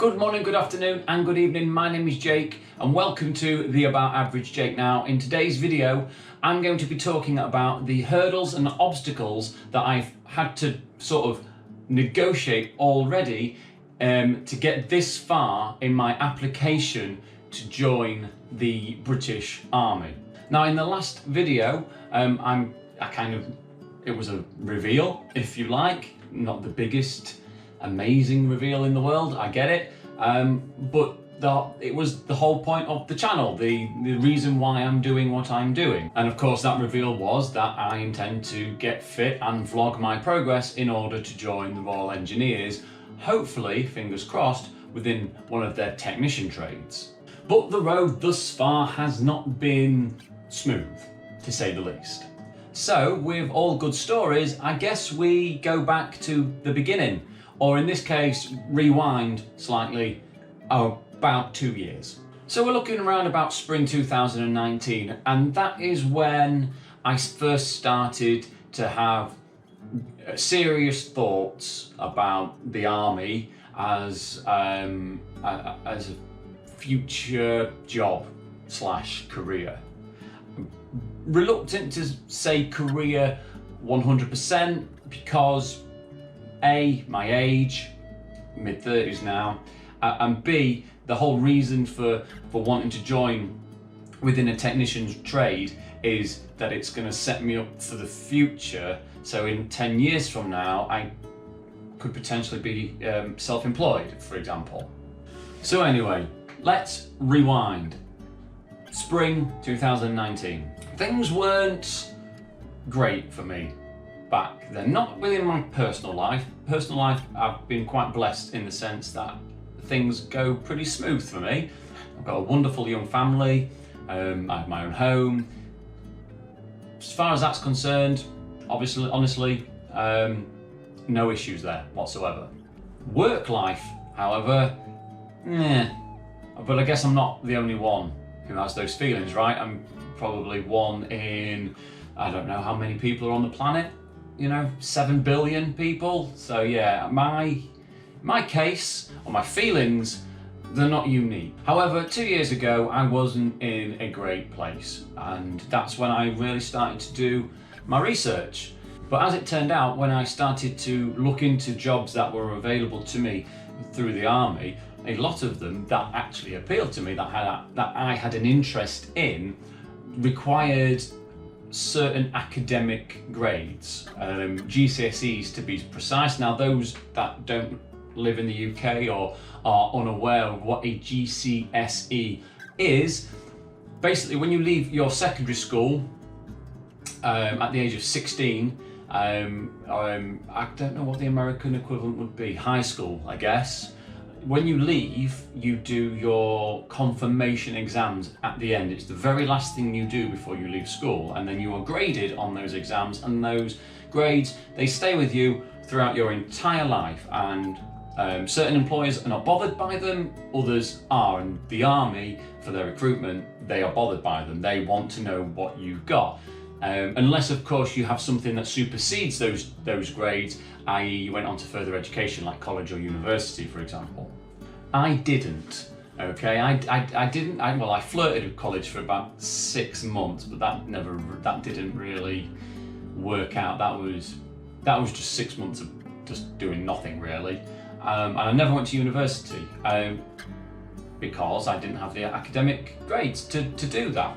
Good morning, good afternoon and good evening. My name is Jake and welcome to the About Average Jake. Now in today's video I'm going to be talking about the hurdles and obstacles that I've had to sort of negotiate already to get this far in my application to join the British Army. Now in the last video it was a reveal, if you like, not the biggest amazing reveal in the world, I get it, but it was the whole point of the channel, the reason why I'm doing what I'm doing. And of course that reveal was that I intend to get fit and vlog my progress in order to join the Royal Engineers, hopefully, fingers crossed, within one of their technician trades. But the road thus far has not been smooth, to say the least. So with all good stories, I guess we go back to the beginning. Or in this case, rewind slightly, about 2 years. So we're looking around about spring 2019, and that is when I first started to have serious thoughts about the army as a future job / career. Reluctant to say career 100% because A, my age, mid-30s now, and B, the whole reason for wanting to join within a technician's trade is that it's going to set me up for the future. So in 10 years from now, I could potentially be self-employed, for example. So anyway, let's rewind. Spring 2019. Things weren't great for me back then, not within my personal life. Personal life, I've been quite blessed in the sense that things go pretty smooth for me. I've got a wonderful young family, I have my own home. As far as that's concerned, honestly, no issues there whatsoever. Work life, however, but I guess I'm not the only one who has those feelings, right? I'm probably one in, I don't know how many people are on the planet, 7 billion people. So yeah, my case or my feelings, they're not unique. However, 2 years ago, I wasn't in a great place, and that's when I really started to do my research. But as it turned out, when I started to look into jobs that were available to me through the army, a lot of them that actually appealed to me, that I had an interest in, required certain academic grades, GCSEs to be precise. Now those that don't live in the UK or are unaware of what a GCSE is, basically when you leave your secondary school at the age of 16, I don't know what the American equivalent would be, high school I guess. When you leave, you do your confirmation exams at the end. It's the very last thing you do before you leave school, and then you are graded on those exams, and those grades, they stay with you throughout your entire life. And certain employers are not bothered by them, others are, and the army, for their recruitment, they are bothered by them. They want to know what you've got. Unless of course you have something that supersedes those grades, i.e. you went on to further education like college or university, for example. I didn't, okay? I flirted with college for about 6 months, but that didn't really work out. That was just 6 months of just doing nothing really. And I never went to university because I didn't have the academic grades to do that.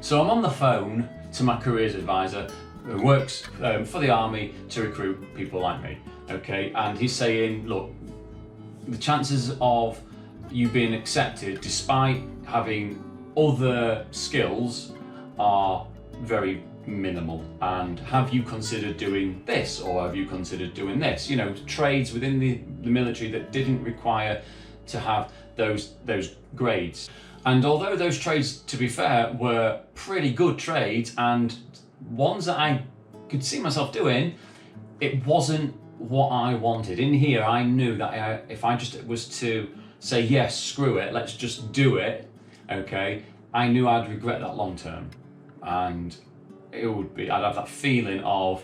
So I'm on the phone to my careers advisor who works for the army to recruit people like me, okay? And he's saying, look, the chances of you being accepted despite having other skills are very minimal, and have you considered doing this, or have you considered doing this? Trades within the military that didn't require to have those grades. And although those trades, to be fair, were pretty good trades and ones that I could see myself doing, it wasn't what I wanted. In here, I knew that if I just was to say, yes, screw it, let's just do it, okay, I knew I'd regret that long term. And I'd have that feeling of,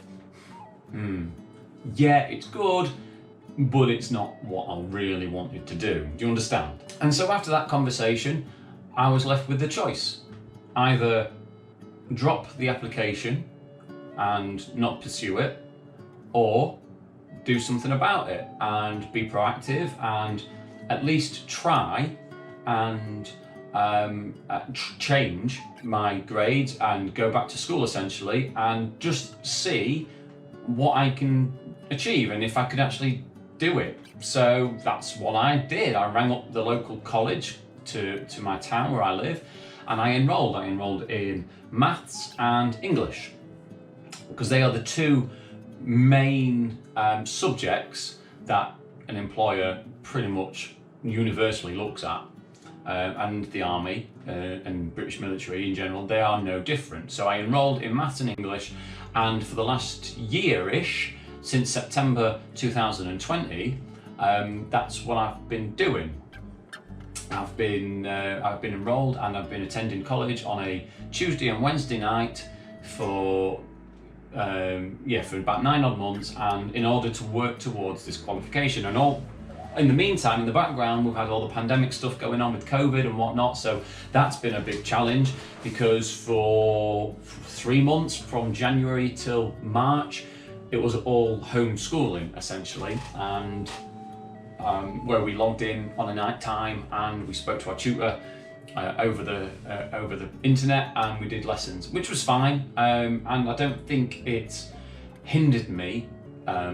yeah, it's good, but it's not what I really wanted to do. Do you understand? And so after that conversation, I was left with the choice. Either drop the application and not pursue it, or do something about it and be proactive and at least try and change my grades and go back to school essentially and just see what I can achieve and if I could actually do it. So that's what I did. I rang up the local college to my town where I live, and I enrolled in maths and English, because they are the two main subjects that an employer pretty much universally looks at, and the army and British military in general, they are no different. So I enrolled in maths and English, and for the last year-ish, since September 2020, that's what I've been doing. I've been enrolled and I've been attending college on a Tuesday and Wednesday night for about 9 odd months, and in order to work towards this qualification. And all in the meantime, in the background, we've had all the pandemic stuff going on with COVID and whatnot, so that's been a big challenge, because for 3 months from January till March it was all homeschooling essentially, and where we logged in on a night time and we spoke to our tutor over the internet, and we did lessons, which was fine, and I don't think it hindered me.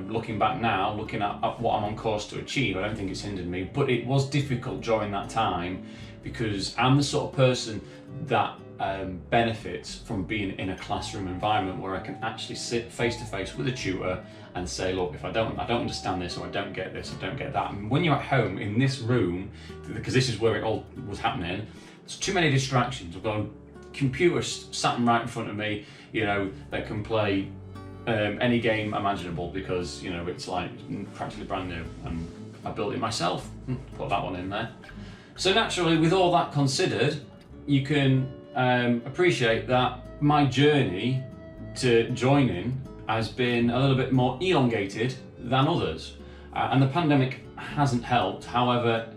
Looking back now, looking at what I'm on course to achieve, I don't think it's hindered me, but it was difficult during that time, because I'm the sort of person that benefits from being in a classroom environment where I can actually sit face to face with a tutor and say, look, if I don't understand this, or I don't get this, I don't get that. And when you're at home in this room, because this is where it all was happening, there's too many distractions. I've got a computer sat right in front of me, that can play any game imaginable, because it's like practically brand new, and I built it myself. Put that one in there. So naturally, with all that considered, you can appreciate that my journey to joining has been a little bit more elongated than others, and the pandemic hasn't helped. However,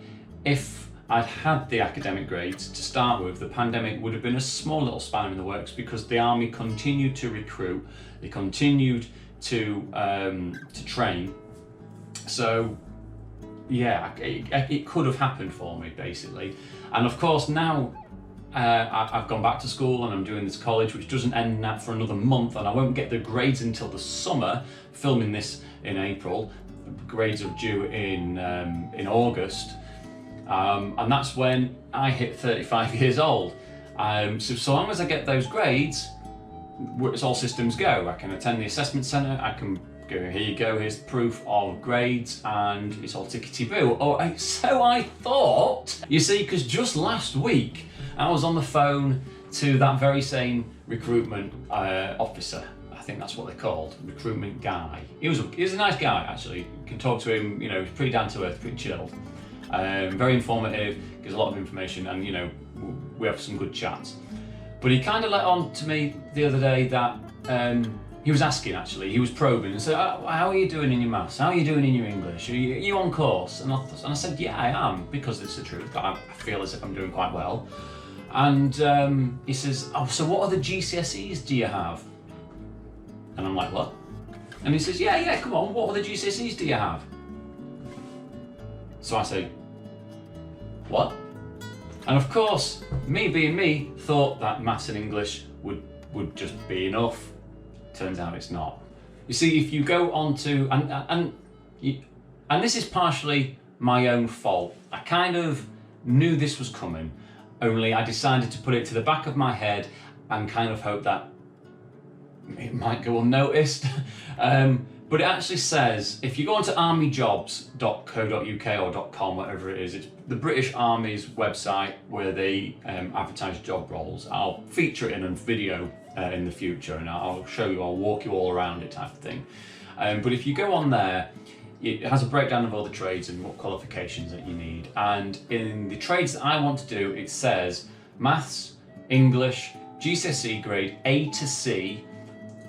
if I'd had the academic grades to start with, the pandemic would have been a small little spanner in the works, because the army continued to recruit, they continued to train. So yeah, it could have happened for me basically. And of course now I've gone back to school and I'm doing this college, which doesn't end for another month, and I won't get the grades until the summer. Filming this in April, grades are due in August. And that's when I hit 35 years old. So long as I get those grades, it's all systems go. I can attend the assessment centre, I can go, here you go, here's proof of grades, and it's all tickety-boo. So I thought, you see, because just last week I was on the phone to that very same recruitment officer. I think that's what they're called, recruitment guy. He was a nice guy actually. You can talk to him, he's pretty down to earth, pretty chilled. Very informative, gives a lot of information, and we have some good chats. But he kind of let on to me the other day that he was asking, actually, he was probing and said, how are you doing in your maths? How are you doing in your English? Are you on course? And I said, yeah, I am, because it's the truth. I feel as if I'm doing quite well. And he says, so what other GCSEs do you have? And I'm like, what? And he says, yeah, come on, what other GCSEs do you have? So I say, what? And of course, me being me, thought that maths and English would just be enough. Turns out it's not. You see, if you go on to, and this is partially my own fault. I kind of knew this was coming, only I decided to put it to the back of my head and kind of hope that it might go unnoticed. But it actually says, if you go onto armyjobs.co.uk or .com, whatever it is, it's the British Army's website where they advertise job roles. I'll feature it in a video in the future, and I'll show you, I'll walk you all around it type of thing. But if you go on there, it has a breakdown of all the trades and what qualifications that you need. And in the trades that I want to do, it says maths, English, GCSE grade A to C,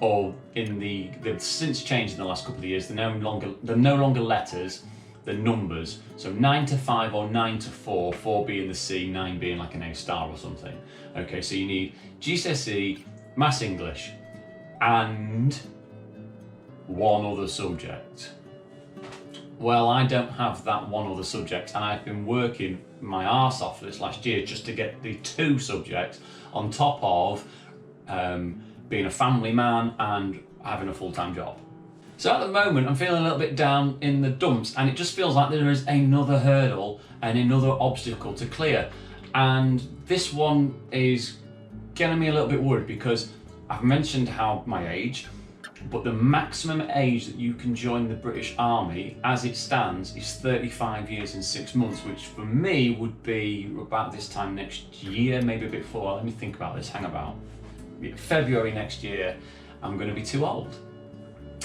or they've since changed in the last couple of years. They're no longer letters, they're numbers. So 9 to 5 or 9 to 4, 4 being the C, 9 being like an A star or something. Okay, so you need GCSE, Maths, English, and one other subject. Well, I don't have that one other subject, and I've been working my arse off this last year just to get the 2 subjects on top of being a family man and having a full-time job. So at the moment, I'm feeling a little bit down in the dumps, and it just feels like there is another hurdle and another obstacle to clear. And this one is getting me a little bit worried because I've mentioned how my age, but the maximum age that you can join the British Army as it stands is 35 years and 6 months, which for me would be about this time next year, maybe a bit before. Let me think about this, hang about. February next year, I'm going to be too old.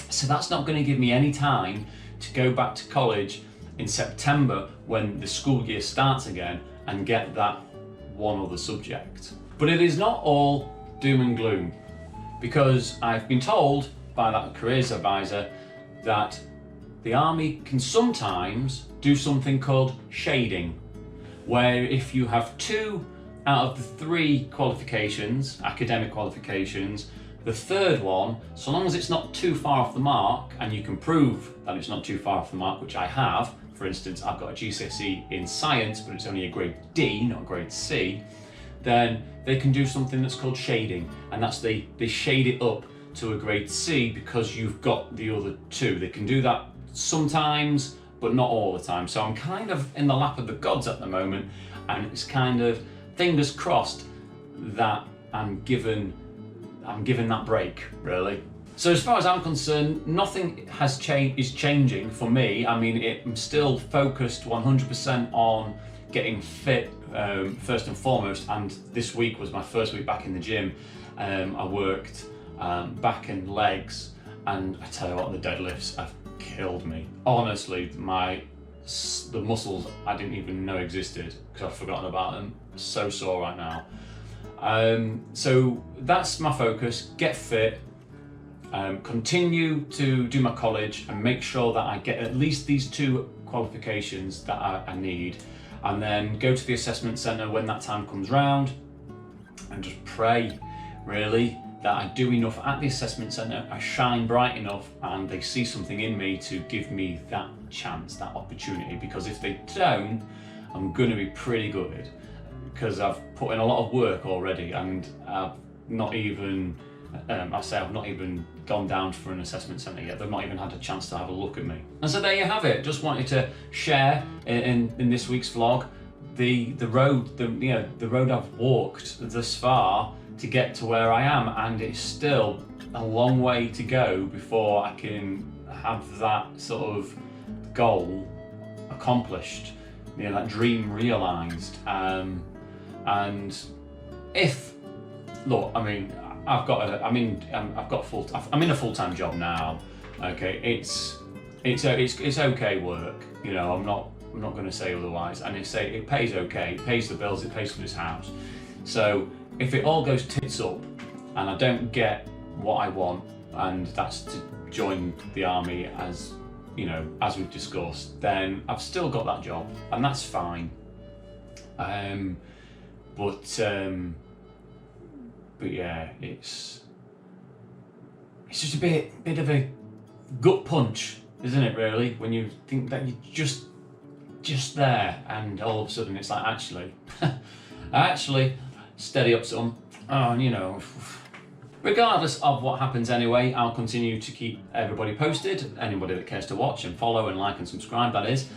So that's not going to give me any time to go back to college in September when the school year starts again and get that one other subject. But it is not all doom and gloom, because I've been told by that careers advisor that the army can sometimes do something called shading, where if you have 2 out of the 3 qualifications, academic qualifications, the 3rd one, so long as it's not too far off the mark, and you can prove that it's not too far off the mark, which I have. For instance, I've got a GCSE in science, but it's only a grade D, not a grade C, then they can do something that's called shading, and that's they shade it up to a grade C because you've got the other 2. They can do that sometimes, but not all the time. So I'm kind of in the lap of the gods at the moment, and it's kind of fingers crossed that I'm given that break, really. So as far as I'm concerned, nothing is changing for me. I mean, I'm still focused 100% on getting fit first and foremost, and this week was my first week back in the gym. I worked back and legs, and I tell you what, the deadlifts have killed me. Honestly, the muscles I didn't even know existed because I've forgotten about them. So sore right now. So that's my focus, get fit, continue to do my college and make sure that I get at least these 2 qualifications that I need, and then go to the assessment centre when that time comes round and just pray, really, that I do enough at the assessment centre, I shine bright enough, and they see something in me to give me that chance, that opportunity, because if they don't, I'm going to be pretty gutted, because I've put in a lot of work already, and I've not even gone down for an assessment centre yet. They've not even had a chance to have a look at me. And so there you have it. Just wanted to share in this week's vlog the road I've walked thus far to get to where I am, and it's still a long way to go before I can have that sort of goal accomplished, that dream realised. And if, look, I mean, I'm in a full-time job now. Okay, it's okay work. I'm not going to say otherwise. And it pays okay. It pays the bills. It pays for this house. So if it all goes tits up and I don't get what I want, and that's to join the army as we've discussed, then I've still got that job, and that's fine. But yeah, it's just a bit of a gut punch, isn't it, really, when you think that you're just there, and all of a sudden it's like, actually, steady up some. Regardless of what happens anyway, I'll continue to keep everybody posted, anybody that cares to watch and follow and like and subscribe, that is.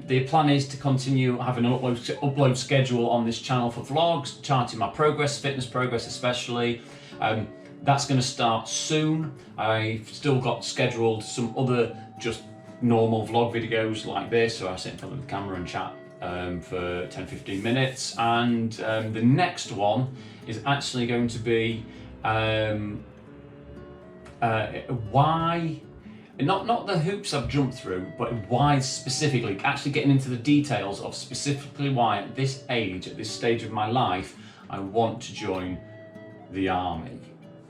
The plan is to continue having an upload schedule on this channel for vlogs, charting my progress, fitness progress especially. That's going to start soon. I've still got scheduled some other just normal vlog videos like this, so I sit in front of the camera and chat for 10-15 minutes, and the next one is actually going to be why, not the hoops I've jumped through, but why specifically, actually getting into the details of specifically why at this age, at this stage of my life, I want to join the army,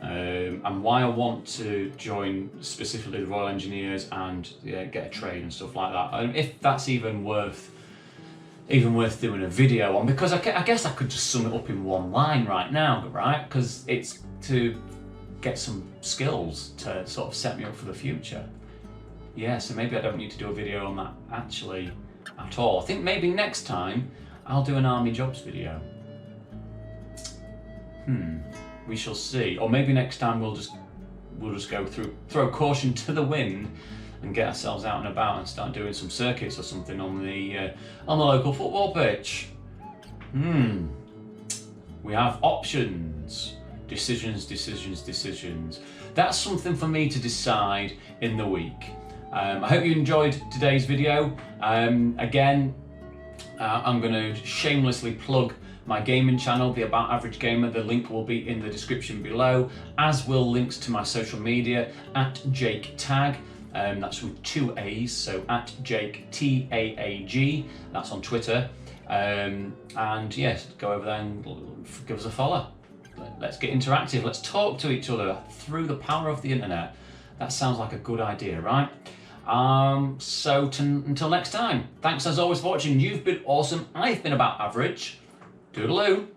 and why I want to join specifically the Royal Engineers and get a trade and stuff like that, and if that's even worth doing a video on, because I guess I could just sum it up in one line right now, right? Because it's to get some skills to sort of set me up for the future. Yeah, so maybe I don't need to do a video on that actually at all. I think maybe next time I'll do an army jobs video. We shall see. Or maybe next time we'll just go throw caution to the wind and get ourselves out and about and start doing some circuits or something on the local football pitch. We have options. Decisions. That's something for me to decide in the week. I hope you enjoyed today's video. Again, I'm going to shamelessly plug my gaming channel, The About Average Gamer. The link will be in the description below, as will links to my social media at Jake Tag. That's with 2 A's, so at Jake TAAG. That's on Twitter. And yes, go over there and give us a follow. Let's get interactive. Let's talk to each other through the power of the internet. That sounds like a good idea, right? So until next time, thanks as always for watching. You've been awesome. I've been About Average. Toodaloo.